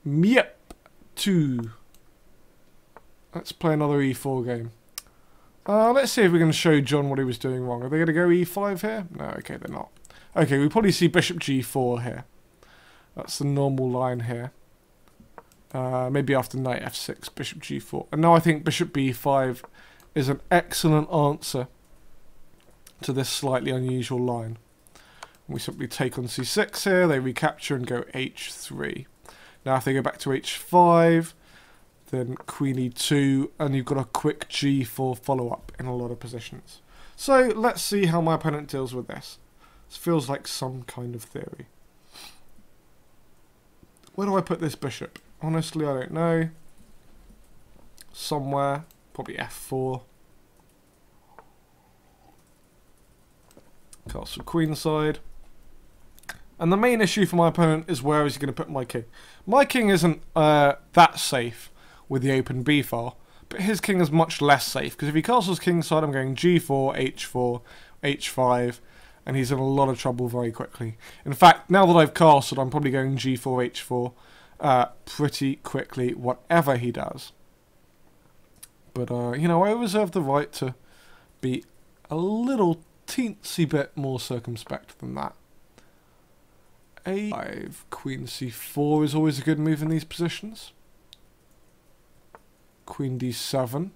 Yep. 2. Let's play another e4 game. Let's see if we can show John what he was doing wrong. Are they going to go e5 here? No, okay, they're not. Okay, we probably see bishop g4 here. That's the normal line here. Maybe after knight f6, bishop g4. And now I think bishop b5 is an excellent answer to this slightly unusual line. We simply take on c6 here, they recapture and go h3. Now if they go back to h5, then queen e2, and you've got a quick g4 follow-up in a lot of positions. So let's see how my opponent deals with this. This feels like some kind of theory. Where do I put this bishop? Honestly, I don't know. Somewhere. Probably f4. Castle queenside. And the main issue for my opponent is where is he going to put my king. My king isn't that safe with the open b file, but his king is much less safe, because if he castles kingside, I'm going g4, h4, h5, and he's in a lot of trouble very quickly. In fact, now that I've castled, I'm probably going g4, h4 pretty quickly, whatever he does. But, you know, I reserve the right to be a little teensy bit more circumspect than that. a5, queen c4 is always a good move in these positions. Queen d7.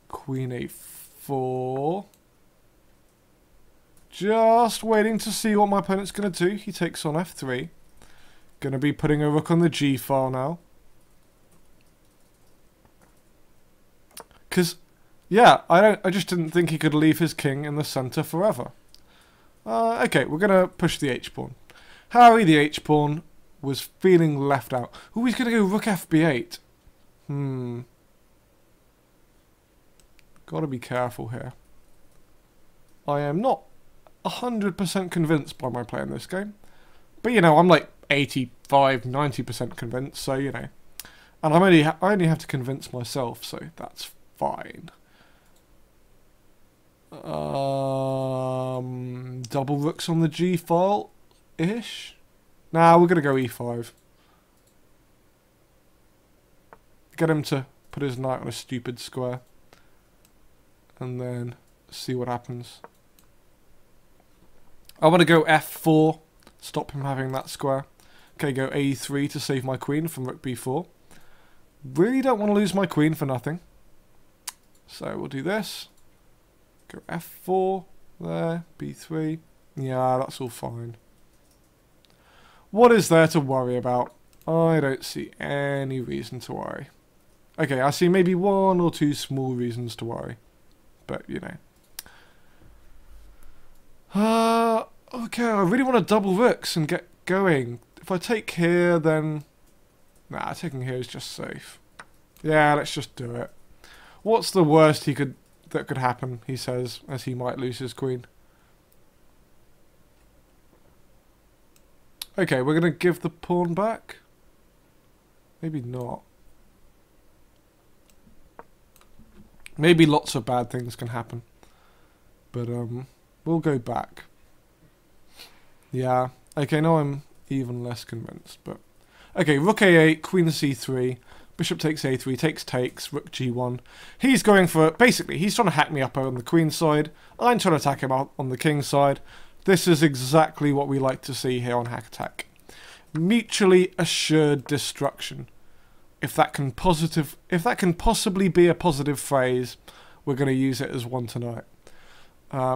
Queen a4. Just waiting to see what my opponent's going to do. He takes on f3. Going to be putting a rook on the g file now. Because, yeah, I just didn't think he could leave his king in the centre forever. Okay, we're going to push the h-pawn. Harry, the h-pawn, was feeling left out. Ooh, he's going to go rook fb8. Got to be careful here. I am not 100% convinced by my play in this game. But, you know, I'm like 85, 90% convinced, so, you know. And I only have to convince myself, so that's fine. Double rooks on the g file-ish. Nah, we're going to go e5. Get him to put his knight on a stupid square. And then see what happens. I want to go f4. Stop him having that square. Okay, go a3 to save my queen from rook b4. Really don't want to lose my queen for nothing. So we'll do this. Go f4. There. b3. Yeah, that's all fine. What is there to worry about? I don't see any reason to worry. Okay, I see maybe 1 or 2 small reasons to worry. But, you know. Okay, I really want to double rooks and get going. If I take here, then... Nah, taking here is just safe. Yeah, let's just do it. What's the worst that could happen, he says, as he might lose his queen. Okay, we're going to give the pawn back. Maybe not. Maybe lots of bad things can happen. But, we'll go back. Yeah. Okay, now I'm even less convinced, but... Okay, rook a8, queen c3, bishop takes a3, takes, rook g1. He's going for... Basically, he's trying to hack me up on the queen side. I'm trying to attack him out on the king side. This is exactly what we like to see here on Hack Attack. Mutually assured destruction. If that can possibly be a positive phrase, we're going to use it as one tonight.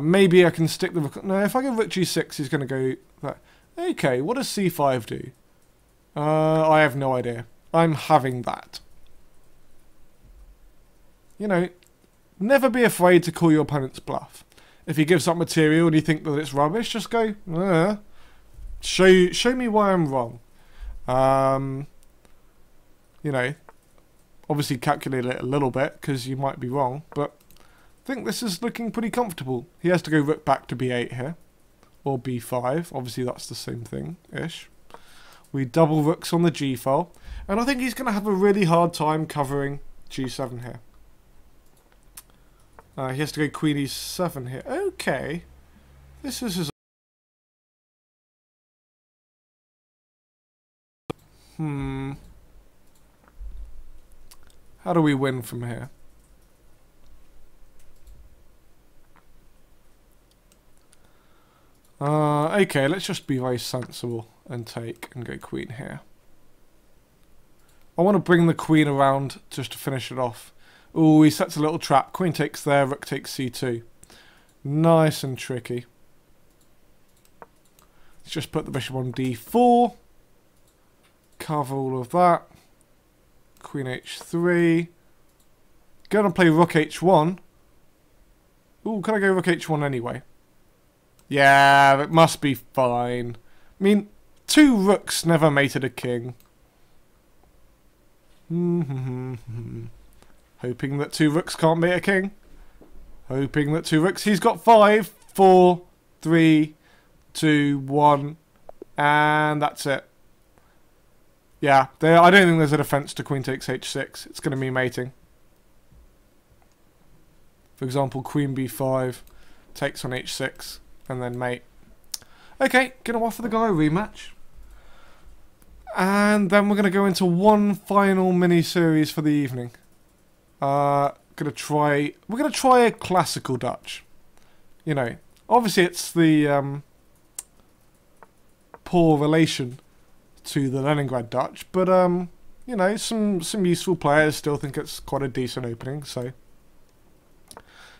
Maybe I can stick the rook... No, if I go rook g6, he's going to go... that. Okay, what does c5 do? I have no idea. I'm having that. You know, never be afraid to call your opponent's bluff. If he gives up material and you think that it's rubbish, just go, show me why I'm wrong. You know, obviously calculate it a little bit, because you might be wrong, but I think this is looking pretty comfortable. He has to go rook back to b8 here, or b5. Obviously that's the same thing-ish. We double rooks on the g file, and I think he's going to have a really hard time covering g7 here. He has to go queen e7 here. Okay, this is his How do we win from here? Okay, let's just be very sensible and take and go queen here. I want to bring the queen around just to finish it off. Ooh, he sets a little trap. Queen takes there, rook takes c2. Nice and tricky. Let's just put the bishop on d4. Cover all of that. Queen h3. Gonna play rook h1. Ooh, can I go rook h1 anyway? Yeah, it must be fine. I mean, 2 rooks never mated a king. Hoping that 2 rooks can't mate a king. Hoping that 2 rooks. He's got 5, 4, 3, 2, 1. And that's it. Yeah, I don't think there's a defense to queen takes h6. It's going to be mating. For example, queen b5 takes on h6 and then mate. Okay, going to offer the guy a rematch. And then we're going to go into one final mini-series for the evening. We're going to try a classical Dutch. You know, obviously it's the poor relation to the Leningrad Dutch, but you know, some useful players still think it's quite a decent opening, so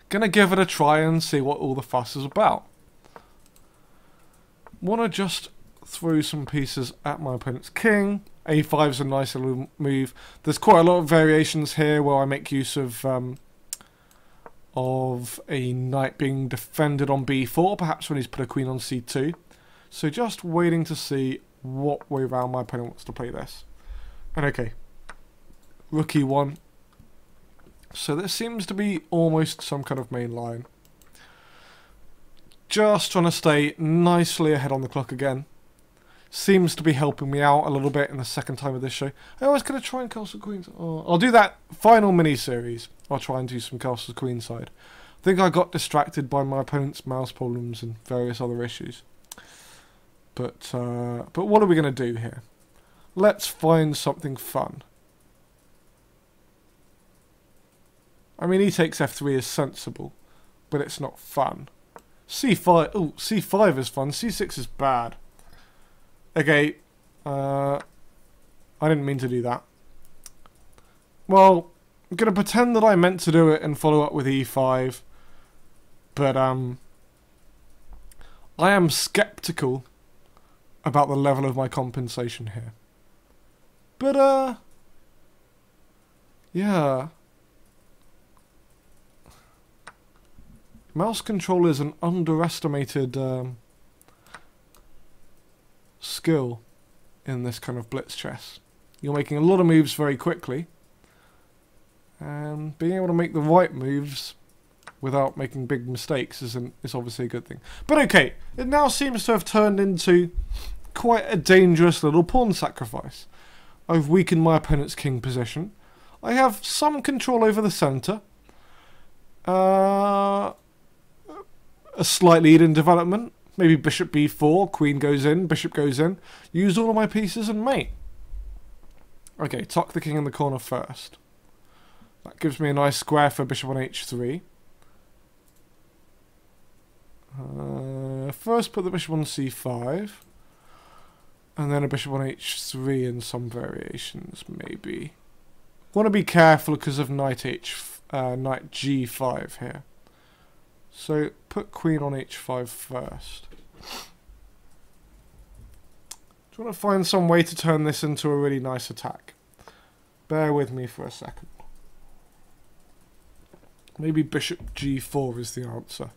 gonna give it a try and see what all the fuss is about. Wanna just throw some pieces at my opponent's king. A5 is a nice little move. There's quite a lot of variations here where I make use of a knight being defended on b4, perhaps when he's put a queen on c2. So just waiting to see what way round my opponent wants to play this. And okay, rook e1. So this seems to be almost some kind of main line. Just trying to stay nicely ahead on the clock again. Seems to be helping me out a little bit in the second time of this show. I was going to try and castle queens. Oh, I'll do that final mini-series. I'll try and do some castle queenside. I think I got distracted by my opponent's mouse problems and various other issues. But what are we going to do here? Let's find something fun. I mean, e takes f3 is sensible, but it's not fun. c5, oh, c5 is fun. c6 is bad. Okay, I didn't mean to do that. Well, I'm going to pretend that I meant to do it and follow up with e5, but I am skeptical about the level of my compensation here. But, yeah. Mouse control is an underestimated skill in this kind of blitz chess. You're making a lot of moves very quickly, and being able to make the right moves without making big mistakes is obviously a good thing. But okay, it now seems to have turned into quite a dangerous little pawn sacrifice. I've weakened my opponent's king position. I have some control over the centre. A slight lead in development. Maybe bishop b4, queen goes in, bishop goes in. Use all of my pieces and mate. Okay, tuck the king in the corner first. That gives me a nice square for bishop on h3. First put the bishop on c5. And then a bishop on h3 in some variations, maybe. Want to be careful because of knight g5 here. So put queen on h5 first. Do you want to find some way to turn this into a really nice attack? Bear with me for a second. Maybe bishop g4 is the answer.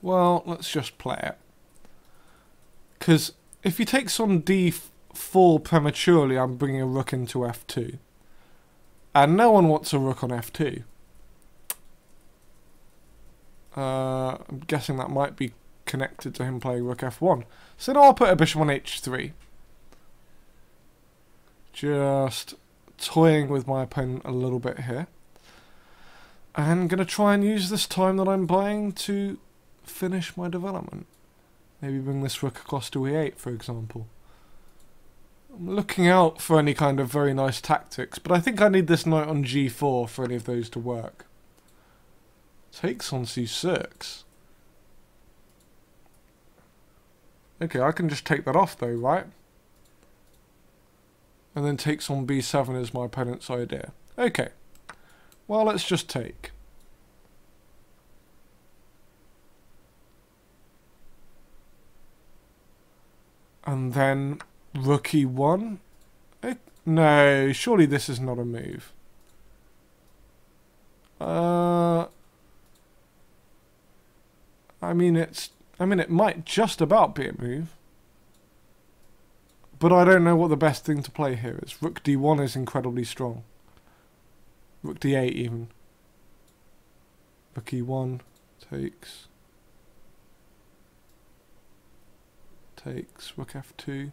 Well, let's just play it. Because if he takes on d4 prematurely, I'm bringing a rook into f2. And no one wants a rook on f2. I'm guessing that might be connected to him playing rook f1. So now I'll put a bishop on h3. Just toying with my opponent a little bit here. And I'm going to try and use this time that I'm buying to finish my development. Maybe bring this rook across to e8, for example. I'm looking out for any kind of very nice tactics, but I think I need this knight on g4 for any of those to work. Takes on c6. Okay, I can just take that off though, right? And then takes on b7 is my opponent's idea. Okay. Well, let's just take. And then rook e1. No, surely this is not a move. I mean, it might just about be a move. But I don't know what the best thing to play here is. Rook d1 is incredibly strong. Rook d8 even. Rook e1 takes. Takes. Rook f2.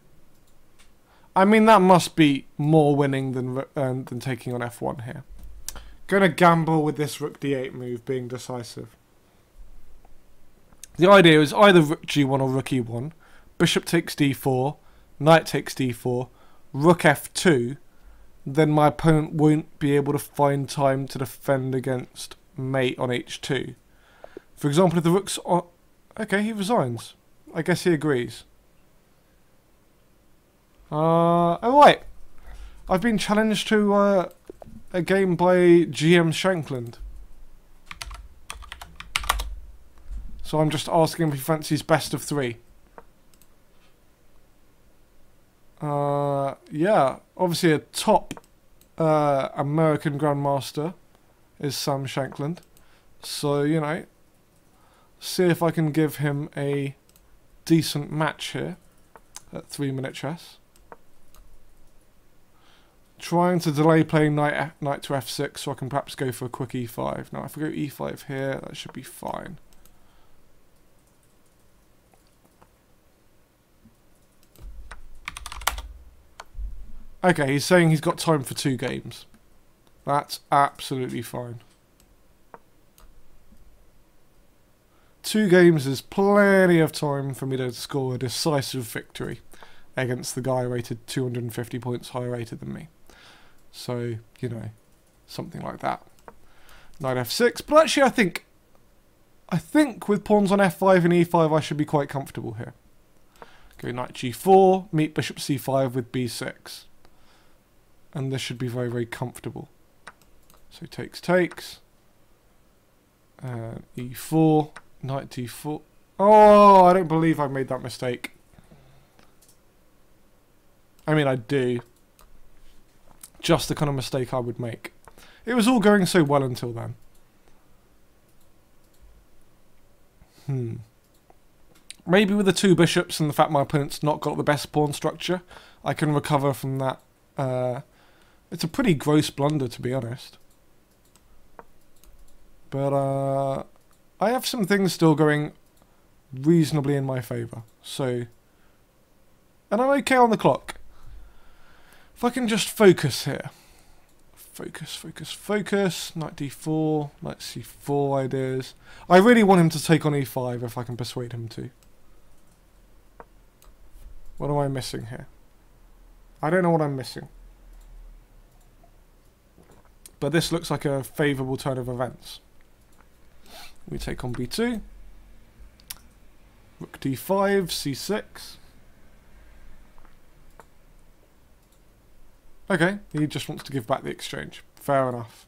I mean, that must be more winning than taking on f1 here. Gonna gamble with this rook d8 move being decisive. The idea is either rook g1 or rook e1. Bishop takes d4. Knight takes d4. Rook f2. Then my opponent won't be able to find time to defend against mate on h2. For example, if the rook's on... Okay, he resigns. I guess he agrees. Alright. I've been challenged to a game by GM Shankland. So I'm just asking if he fancies best of 3. Yeah, obviously a top American Grandmaster is Sam Shankland. So, you know, see if I can give him a decent match here at 3-minute chess. Trying to delay playing knight to f6 so I can perhaps go for a quick e5. Now, if I go e5 here, that should be fine. Okay, he's saying he's got time for 2 games. That's absolutely fine. 2 games is plenty of time for me to score a decisive victory against the guy rated 250 points higher rated than me. So, you know, something like that. Knight f6, but actually I think with pawns on f5 and e5 I should be quite comfortable here. Go knight g4, meet bishop c5 with b6. And this should be very, very comfortable. So takes. E4, knight d4. Oh, I don't believe I made that mistake. I mean, I do. Just the kind of mistake I would make. It was all going so well until then. Maybe with the 2 bishops and the fact my opponent's not got the best pawn structure, I can recover from that. It's a pretty gross blunder, to be honest. But I have some things still going reasonably in my favour. So, and I'm okay on the clock. If I can just focus here. Focus. Knight d4, knight c4 ideas. I really want him to take on e5 if I can persuade him to. What am I missing here? I don't know what I'm missing. But this looks like a favourable turn of events. We take on b2. Rook d5, c6. Okay, he just wants to give back the exchange. Fair enough.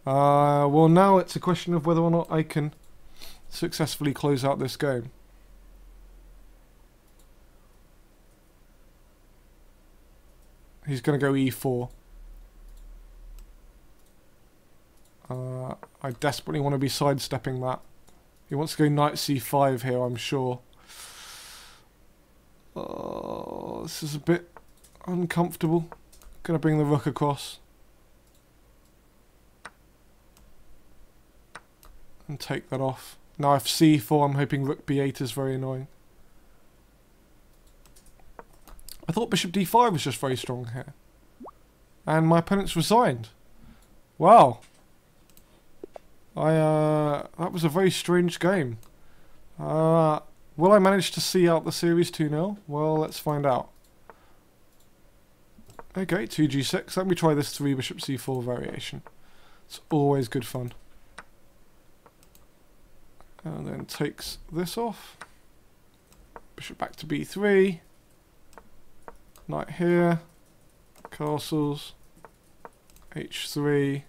Well, now it's a question of whether or not I can successfully close out this game. He's going to go e4. I desperately want to be sidestepping that. He wants to go knight c5 here, I'm sure. Oh, this is a bit uncomfortable. Gonna bring the rook across. And take that off. Now if c4, I'm hoping rook b8 is very annoying. I thought bishop d5 was just very strong here. And my opponent's resigned. Wow. That was a very strange game. Will I manage to see out the series 2-0? Well, let's find out. Okay, 2g6. Let me try this 3 bishop c4 variation. It's always good fun. And then takes this off. Bishop back to b3. Knight here. Castles. h3.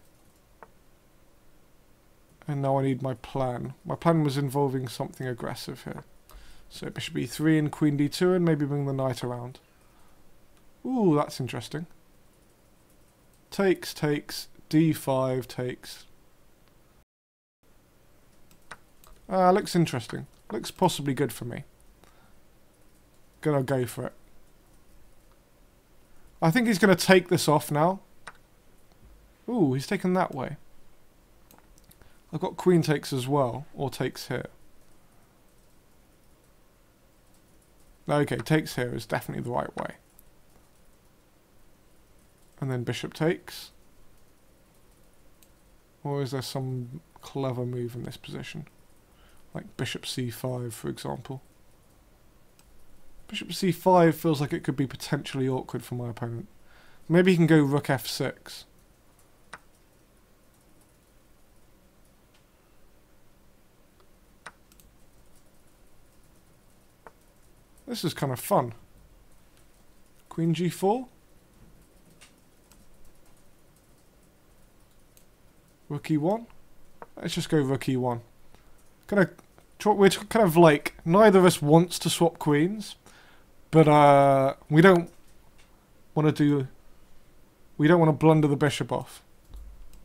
And now I need my plan. My plan was involving something aggressive here. So bishop e3 and queen d2 and maybe bring the knight around. Ooh, that's interesting. Takes, takes, d5, takes. Looks interesting. Looks possibly good for me. Gonna go for it. I think he's gonna take this off now. Ooh, he's taken that way. I've got queen takes as well, or takes here. Okay, takes here is definitely the right way. And then bishop takes. Or is there some clever move in this position? Like bishop c5, for example. Bishop c5 feels like it could be potentially awkward for my opponent. Maybe he can go rook f6. This is kind of fun. Queen g4. Rook e1. Let's just go rook e1. We're kind of like, neither of us wants to swap queens, but we don't want to blunder the bishop off.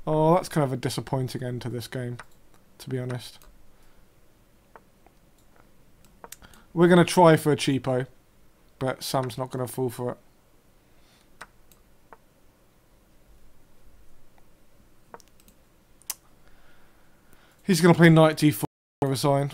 Oh, that's kind of a disappointing end to this game, to be honest. We're going to try for a cheapo, but Sam's not going to fall for it. He's going to play knight d4 to resign.